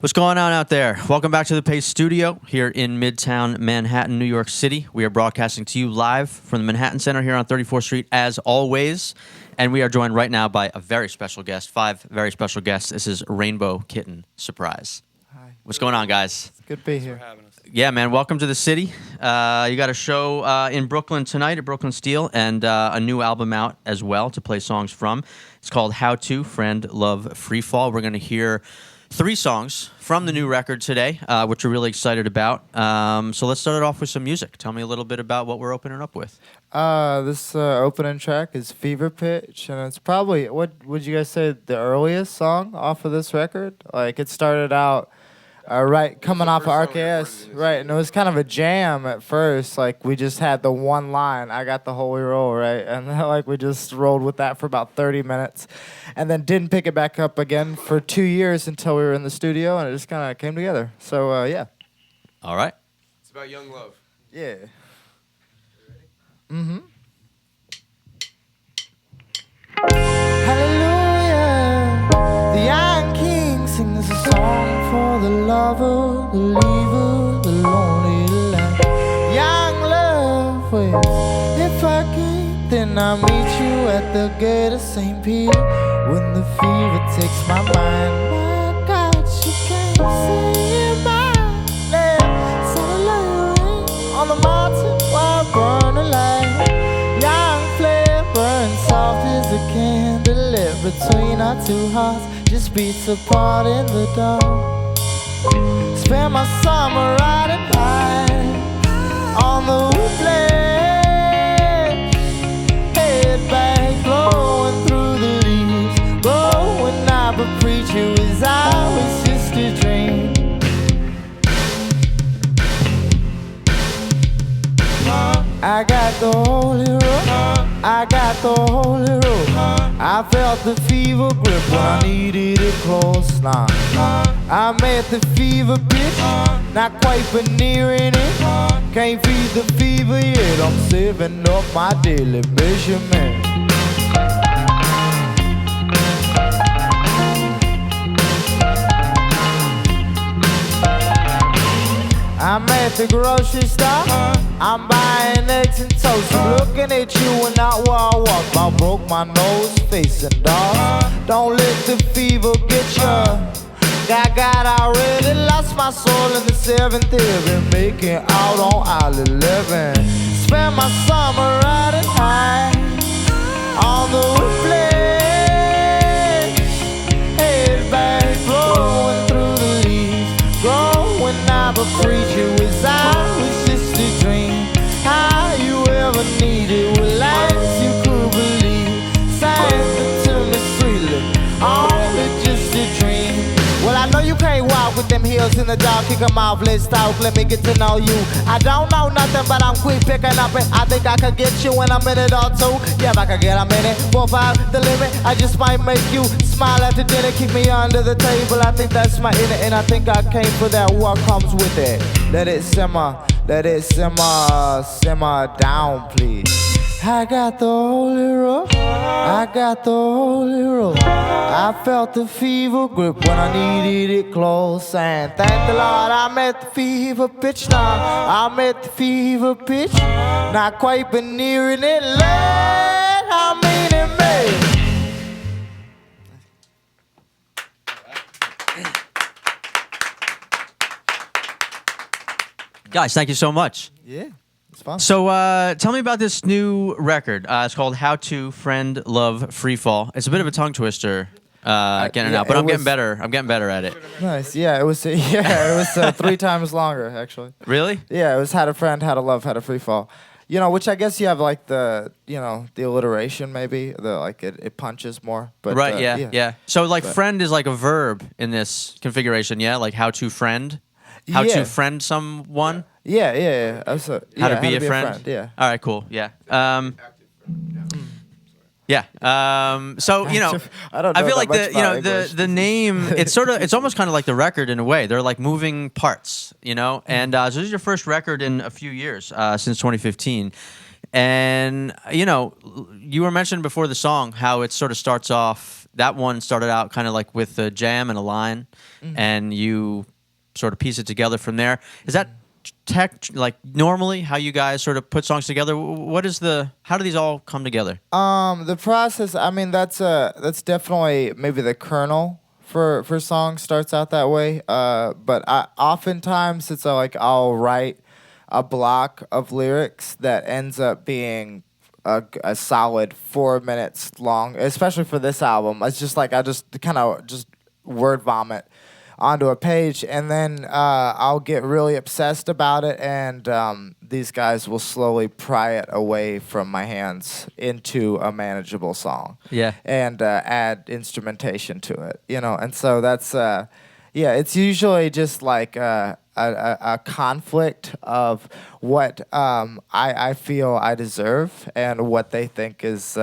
What's going on out there? Welcome back to the Paste Studio here in Midtown Manhattan, New York City. We are broadcasting to you live from the Manhattan Center here on 34th Street as always. And we are joined right now by a very special guest, 5 very special guests. This is Rainbow Kitten Surprise. Hi. What's going on, guys? It's good to be here. Thanks for having us. Yeah, man, welcome to the city. You got a show in Brooklyn tonight at Brooklyn Steel and a new album out as well to play songs from. It's called How To, Friend, Love, Freefall. We're going to hear 3 songs from the new record today, which we're really excited about. So let's start it off with some music. Tell me a little bit about what we're opening up with. This opening track is Fever Pitch, and it's probably, what would you guys say, the earliest song off of this record? Like, it started out right coming off of RKS, right, and it was kind of a jam at first. Like, we just had the one line, I got the holy roll, right, and then, like, we just rolled with that for about 30 minutes, and then didn't pick it back up again for 2 years until we were in the studio, and it just kind of came together. So, yeah. All right. It's about young love. Yeah. Mm-hmm. Hallelujah. The young king sings a song for the lover, the leaver, the lonely lad. Young love, wait, if I can't, then I'll meet you at the gate of St. Peter. When the fever takes my mind, my God, she can't say my name. Satellite ring on the mountain while burning light. Young flare burns soft as a candle lit between our 2 hearts. Just beats apart in the dark. Spend my summer riding high on the woodland. Head back, blowing through the leaves. Growing up a preacher was always just a dream. I got the holy rope, I got the holy rope. I felt the fever grip when I needed it close now. I'm at the fever pitch, not quite but nearing it. Can't feed the fever yet, I'm saving up my daily measurement. I'm at the grocery store, I'm buying eggs and toast. I'm looking at you and not where I walk. I broke my nose facing dog. Don't let the fever get you. I got already lost my soul in the 7th heaven, making out on aisle 11. Spend my summer riding high on the woodland. Head back, blowing through the leaves. Growing up a preacher was always just a dream. How you ever needed what lies you could believe. Sang it to me sweetly, only just a dream. Well, I know you can't walk with them heels in the dark. Kick 'em off, let's talk, let me get to know you. I don't know nothing, but I'm quick picking up it. I think I could get you in a minute or 2. Yeah, if I could get a minute, 4, 5, the limit. I just might make you smile after dinner, keep me under the table. I think that's my inner, and I think I came for that. What comes with it? Let it simmer down, please. I got the holy rope, I got the holy rope. I felt the fever grip when I needed it close. And thank the Lord I'm at the fever pitch now. I'm at the fever pitch, not quite but nearing it. Let I mean it may. Guys, thank you so much. Yeah. It's fun. So tell me about this new record. It's called How To, Friend, Love, Freefall. It's a bit of a tongue twister getting it out, but I'm getting better. I'm getting better at it. Nice. Yeah, it was 3 times longer, actually. Really? Yeah, it was How to Friend, How to Love, How to Freefall. You know, which I guess you have like the alliteration maybe, it punches more. But right, yeah. So like But- friend is like a verb in this configuration, yeah? Like how to friend? How to friend someone? Yeah. How to be a friend? Yeah. All right, cool. Yeah. Yeah. So I don't know I feel like that much about English. the name. It's almost kind of like the record in a way. They're like moving parts, And so this is your first record in a few years, since 2015. And you were mentioning before the song how it sort of starts off that one started out kind of like with a jam and a line, and you sort of piece it together from there. Is that like normally how you guys sort of put songs together? How do these all come together? The process, I mean, that's definitely maybe the kernel for songs starts out that way. But oftentimes it's like I'll write a block of lyrics that ends up being a solid 4 minutes long, especially for this album. It's just like I just kind of just word vomit onto a page, and then I'll get really obsessed about it, and these guys will slowly pry it away from my hands into a manageable song. Yeah. And add instrumentation to it, and so that's it's usually just like a conflict of what I feel I deserve and what they think is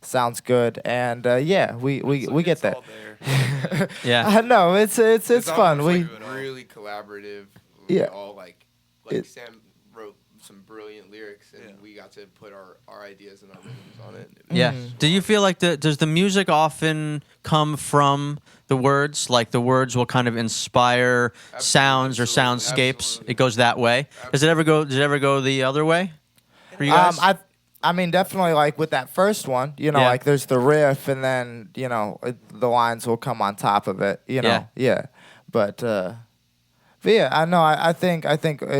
sounds good, and we get that. Yeah. I know it's fun. Like really collaborative. We all like Sam wrote some brilliant lyrics, and we got to put our ideas and our rhythms on it. Yeah. Do you feel like does the music often come from the words? Like the words will kind of inspire sounds or soundscapes. Absolutely. It goes that way. Does it ever go the other way for you guys? I mean, definitely, like, with that first one, like, there's the riff, and then, the lines will come on top of it, Yeah. But yeah, I know, I think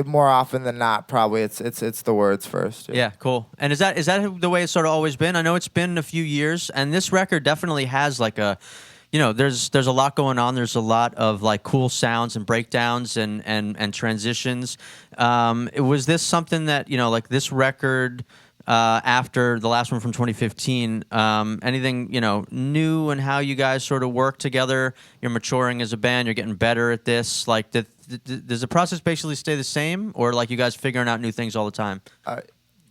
more often than not, probably it's the words first. Yeah, cool. And is that the way it's sort of always been? I know it's been a few years, and this record definitely has, like, there's a lot going on. There's a lot of, like, cool sounds and breakdowns and transitions. Was this something that, like, this record... after the last one from 2015, anything new in how you guys sort of work together? You're maturing as a band. You're getting better at this. Like, does the process basically stay the same, or like you guys figuring out new things all the time?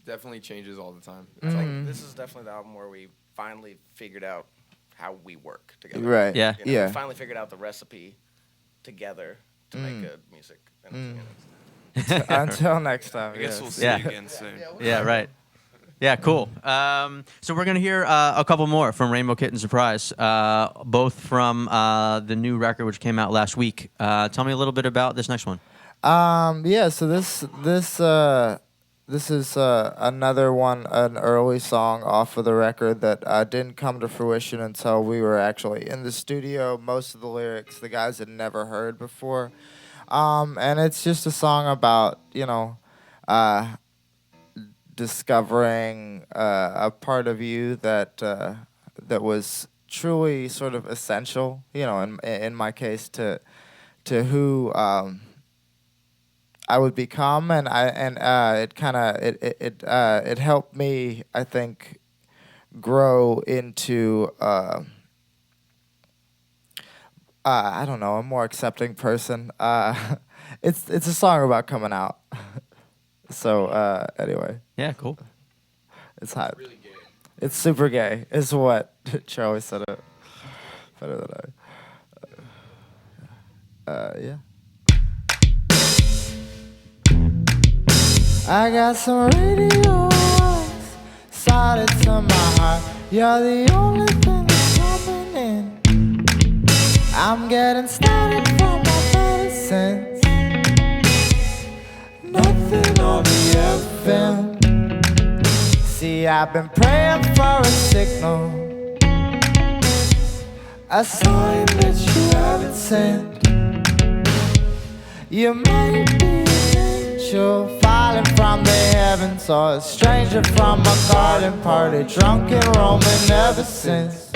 Definitely changes all the time. It's like this is definitely the album where we finally figured out how we work together. Right. Yeah. Yeah. We finally figured out the recipe together to make good music. Until next time. I guess we'll see Yeah. you again soon. Yeah, right. Yeah, cool. So we're going to hear a couple more from Rainbow Kitten Surprise, both from the new record which came out last week. Tell me a little bit about this next one. So this is another one, an early song off of the record that didn't come to fruition until we were actually in the studio. Most of the lyrics the guys had never heard before. And it's just a song about, discovering a part of you that was truly sort of essential, in my case to who I would become, and it helped me, I think, grow into I don't know, a more accepting person. It's a song about coming out. So anyway. Yeah, cool. It's hot. Really gay. It's super gay. Is what Charlie said it better than yeah. I got some radio eyes, solid to my heart. You're the only thing that's coming in. I'm getting started from my medicines. Nothing on the FM. See, I've been praying for a signal, a sign that you haven't sent. You might be an angel falling from the heavens, or a stranger from a garden party, drunk and roaming ever since.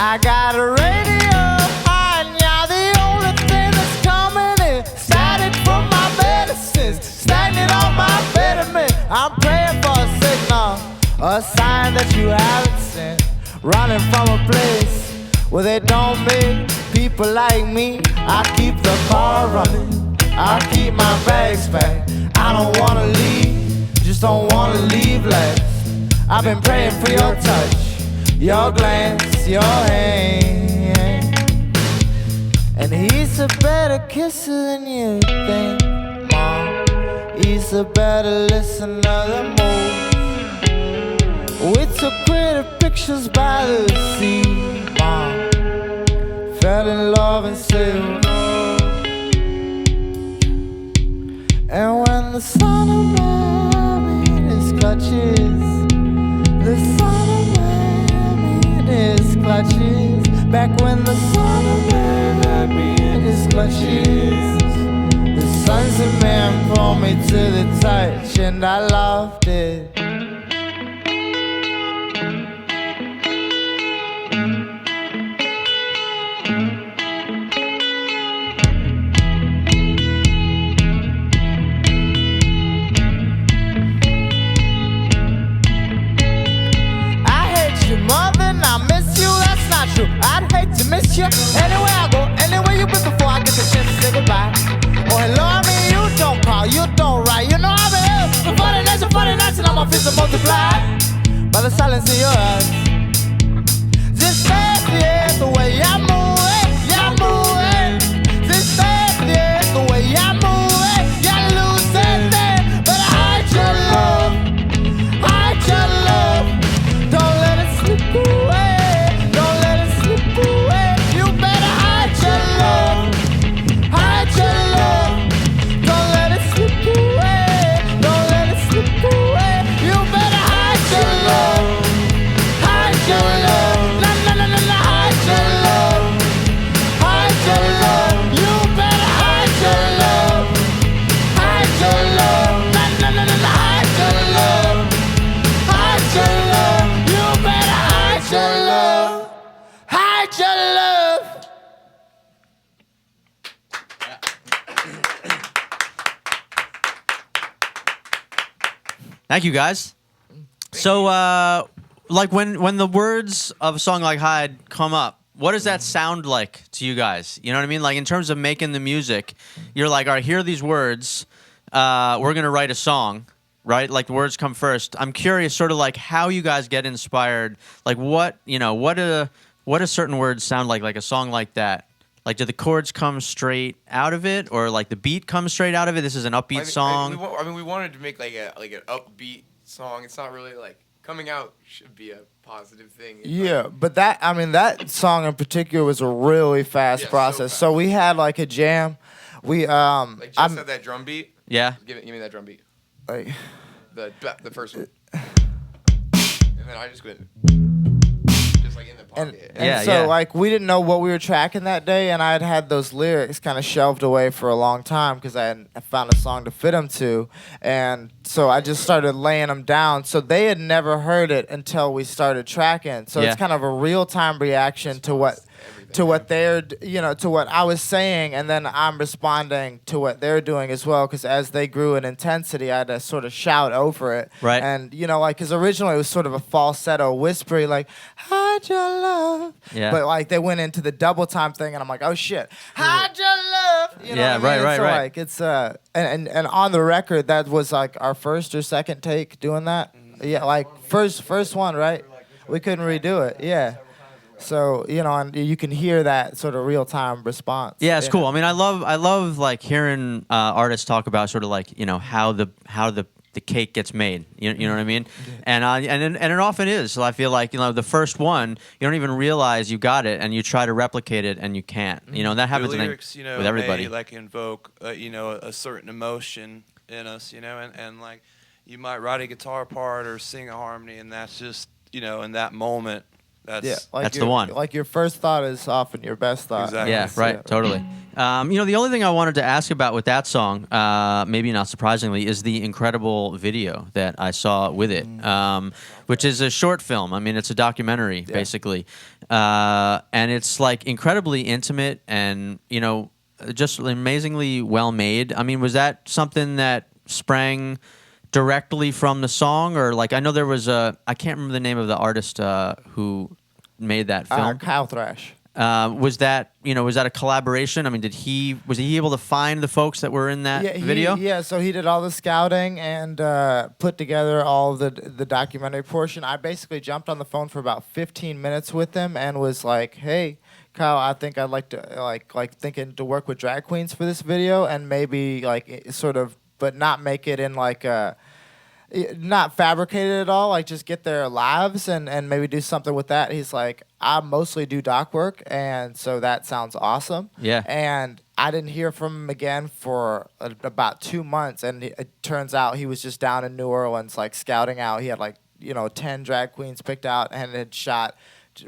I got a radio on, you're the only thing that's coming in. Static from my medicines, stagnant on my betterment. I'm praying for a signal, a sign that you haven't sent. Running from a place where they don't make people like me. I keep the car running, I keep my bags packed. I don't wanna leave, just don't wanna leave last. I've been praying for your touch, your glance, your hand. And he's a better kisser than you think, Mom. He's a better listener than most. We took pretty pictures by the sea, Mom. Fell in love and sailed off. And when the sun of man in his clutches, the sun of man in his clutches, back when the sun of man had me in his clutches, the sons of man pulled me to the touch, and I loved it. I'd hate to miss you. Anywhere I go, anywhere you been before I get the chance to say goodbye. Oh, hello, I mean, you don't call, you don't write. You know I've been here for 40 nights, and I'm a fist to multiply by the silence in your eyes. Just stay there the way I'm moving, you're moving. Just stay there the way I'm moving, you're losing it. But I hide your love, hide your love. Don't let it slip away. Thank you, guys. So, like when the words of a song like Hide come up, what does that sound like to you guys? You know what I mean? Like in terms of making the music, you're like, all right, here are these words. We're gonna write a song, right? Like the words come first. I'm curious, sort of like how you guys get inspired. Like what do certain words sound like a song like that? Like, do the chords come straight out of it, or like the beat comes straight out of it? This is an upbeat song. We wanted to make like an upbeat song. It's not really like coming out should be a positive thing. Yeah, but that song in particular was a really fast process. So we had like a jam. We like just had that drum beat. Yeah. Give me that drum beat. Like the first one. And then I just went. Like in the pocket. And so like we didn't know what we were tracking that day, and I had those lyrics kind of shelved away for a long time because I found a song to fit them to, and so I just started laying them down. So they had never heard it until we started tracking. So it's kind of a real time reaction to what they're to what I was saying, and then I'm responding to what they're doing as well. Because as they grew in intensity, I had to sort of shout over it. Right. And like because originally it was sort of a falsetto, whispery, like hide your love. Yeah. But like they went into the double time thing, and I'm like, oh shit, hide your love. You know yeah. what I mean? Right. So Right. like it's and on the record that was like our first or second take doing that. Yeah, like first one, right? We couldn't redo it. Yeah. So and you can hear that sort of real time response. Yeah, it's cool. I mean, I love like hearing artists talk about sort of like how the cake gets made. You know what I mean? And it often is. So I feel like the first one you don't even realize you got it, and you try to replicate it and you can't. And that happens the lyrics, with everybody. may like invoke a certain emotion in us, and like you might write a guitar part or sing a harmony, and that's just in that moment. That's the one. Like your first thought is often your best thought. Exactly. Yeah, right, totally. The only thing I wanted to ask about with that song, maybe not surprisingly, is the incredible video that I saw with it, which is a short film. I mean, it's a documentary, basically. And it's like incredibly intimate and, just amazingly well made. I mean, was that something that sprang directly from the song, or like I know there was I can't remember the name of the artist who made that film. Kyle Thrash. Was that a collaboration? I mean, was he able to find the folks that were in that video? Yeah, so he did all the scouting and put together all the documentary portion. I basically jumped on the phone for about 15 minutes with him and was like, "Hey, Kyle, I think I'd like to like thinking to work with drag queens for this video, and maybe like sort of but not make it in like a, not fabricated at all, like just get their lives and maybe do something with that. He's like, I mostly do doc work, and so that sounds awesome. Yeah. And I didn't hear from him again for about 2 months, and it turns out he was just down in New Orleans, like scouting out. He had like, 10 drag queens picked out and had shot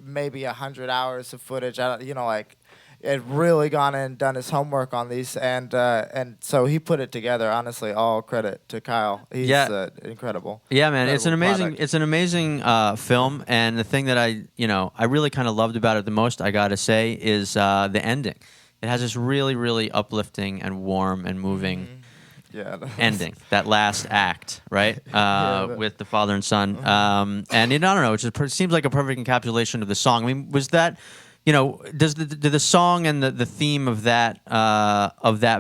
maybe 100 hours of footage. Had really gone in and done his homework on these, and so he put it together. Honestly, all credit to Kyle. He's incredible. Yeah, man, it's an amazing, product. it's an amazing film, and the thing that I really kind of loved about it the most, I gotta say, is the ending. It has this really, really uplifting and warm and moving ending. That last act, right, with the father and son, and I don't know, it just seems like a perfect encapsulation of the song. I mean, was that? Does the song and the theme of that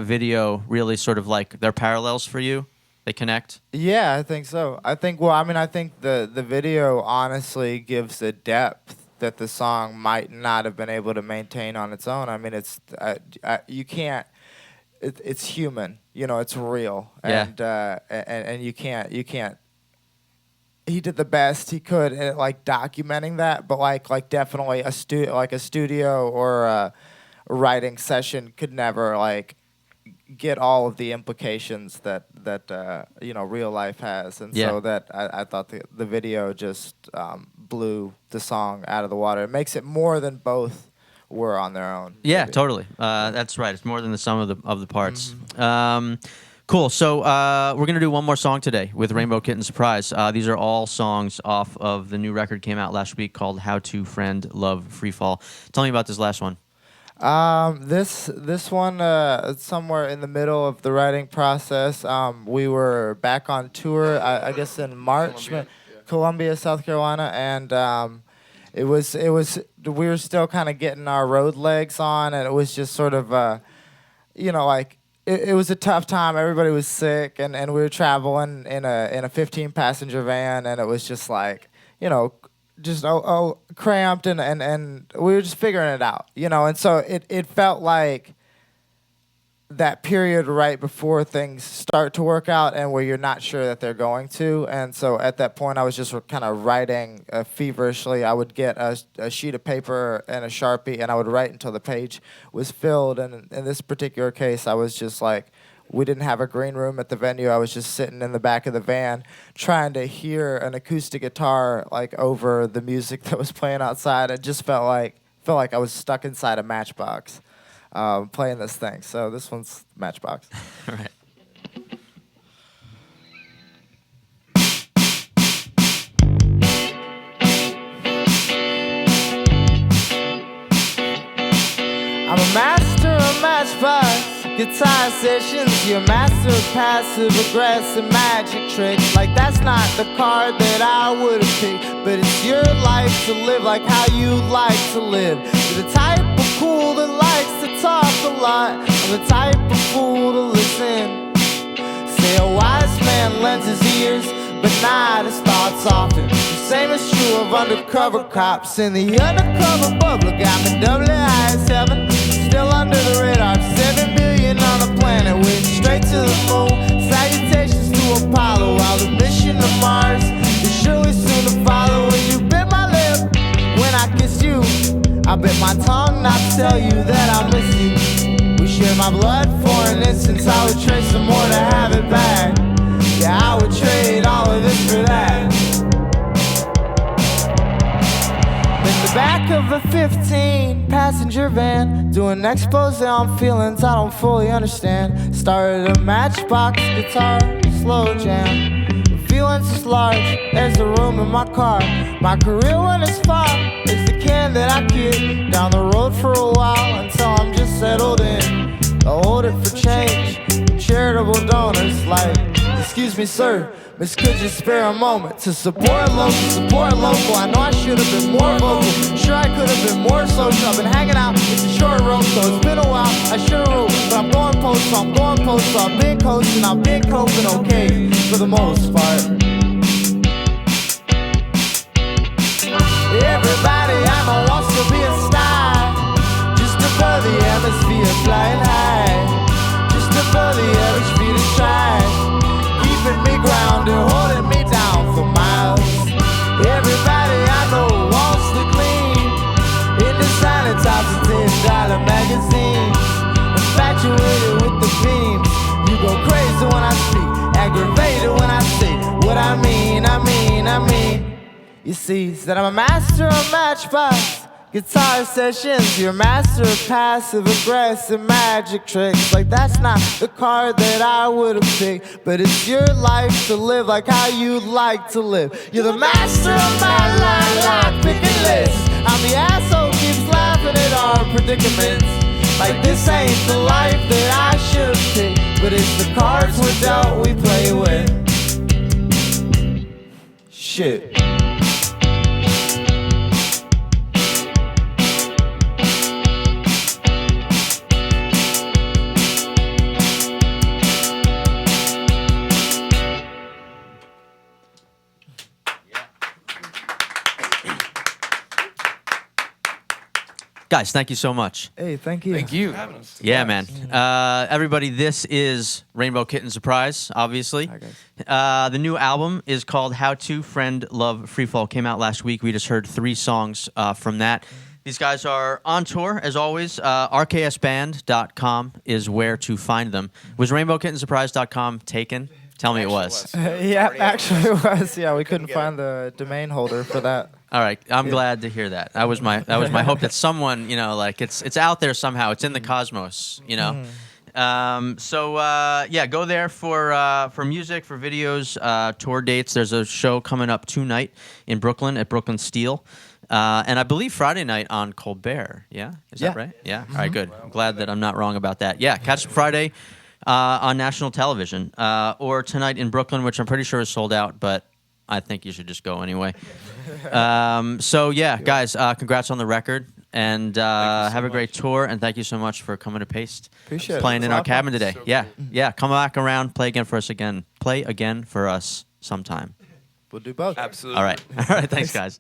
video really sort of like they're parallels for you? They connect? Yeah, I think so. I think the video honestly gives a depth that the song might not have been able to maintain on its own. I mean, it's you can't. It's human. It's real. Yeah. And you can't. He did the best he could at like documenting that, but like definitely a studio or a writing session could never like get all of the implications that real life has, and so that I thought the video just blew the song out of the water. It makes it more than both were on their own. Yeah, maybe. totally. That's right. It's more than the sum of the parts. Cool. So we're gonna do one more song today with Rainbow Kitten Surprise. These are all songs off of the new record came out last week called How to Friend Love Freefall. Tell me about this last one. This one somewhere in the middle of the writing process. We were back on tour, I guess in March, Columbia, South Carolina, and it was we were still kind of getting our road legs on, and it was just sort of like. It was a tough time. Everybody was sick, and we were traveling in a 15-passenger van, and it was just like, cramped, and we were just figuring it out, and so it felt like that period right before things start to work out and where you're not sure that they're going to. And so at that point, I was just kind of writing feverishly. I would get a sheet of paper and a Sharpie, and I would write until the page was filled. And in this particular case, I was just like, we didn't have a green room at the venue. I was just sitting in the back of the van trying to hear an acoustic guitar like over the music that was playing outside. It just felt like I was stuck inside a Matchbox. Playing this thing. So this one's Matchbox. All right. I'm a master of Matchbox guitar sessions. You're a master of passive aggressive magic tricks. Like that's not the card that I would have picked, but it's your life to live like how you like to live. You're the type of cool that likes to talk a lot. I'm the type of fool to listen. Say a wise man lends his ears, but not his thoughts often. The same is true of undercover cops in the undercover bubble. Got me doubly high as heaven, still under the radar. 7 billion on the planet, went straight to the moon. Salutations to Apollo, while the mission to Mars is surely soon to follow. When you bit my lip, when I kissed you, I bit my tongue not to tell you that I miss you. We share my blood for an instance. I would trade some more to have it back. Yeah, I would trade all of this for that. In the back of a 15-passenger van, doing an expose on feelings I don't fully understand. Started a Matchbox guitar slow jam. The feelings is large, there's a room in my car. My career went as far as the can that I kick. Down the road for a while until I'm just settled in. I'll hold it for change, charitable donors like, excuse me sir, miss could you spare a moment to support local, I know I should have been more vocal, sure I could have been more social, I've been hanging out, it's a short road, so it's been a while, I should've wrote, but I'm going post, so I've been coasting, I've been coping okay, for the most part. Everybody I know wants to be a star, just above the atmosphere flying high, just above the average speed of try. everybody I know wants to clean. In the silent tops of $10 magazines, infatuated with the beams. You go crazy when I speak, aggravated when I say what I mean. You see, that I'm a master of Matchbox guitar sessions. You're a master of passive-aggressive magic tricks. Like that's not the card that I would've picked, but it's your life to live like how you'd like to live. You're the master of my line picking list. I'm the asshole keeps laughing at our predicaments. Like this ain't the life that I should've picked, but it's the cards we're dealt we play with. Shit. Guys, thank you so much. Hey, thank you. Thank you. Yeah, man. Everybody, this is Rainbow Kitten Surprise, obviously. Hi, guys. The new album is called How To Friend Love Freefall. Came out last week. We just heard 3 songs from that. These guys are on tour, as always. RKSBand.com is where to find them. Was RainbowKittenSurprise.com taken? Tell me it was. Yeah, actually it was. Yeah, we couldn't find the domain holder for that. All right, I'm glad to hear that. That was my hope that someone, you know, like it's out there somehow. It's in the cosmos, you know. Yeah, go there for music, for videos, tour dates. There's a show coming up tonight in Brooklyn at Brooklyn Steel, and I believe Friday night on Colbert. Yeah, is that right? Yeah. All right, good. I'm glad that I'm not wrong about that. Yeah, catch Friday on national television, or tonight in Brooklyn, which I'm pretty sure is sold out, but I think you should just go anyway. Yeah, guys, congrats on the record, and have a great tour, and thank you so much for coming to Paste. Appreciate it. Playing in It's a lot our of fun. cabin today. Yeah, come back around, play again for us again. Play again for us sometime. We'll do both. Absolutely. All right, thanks, guys.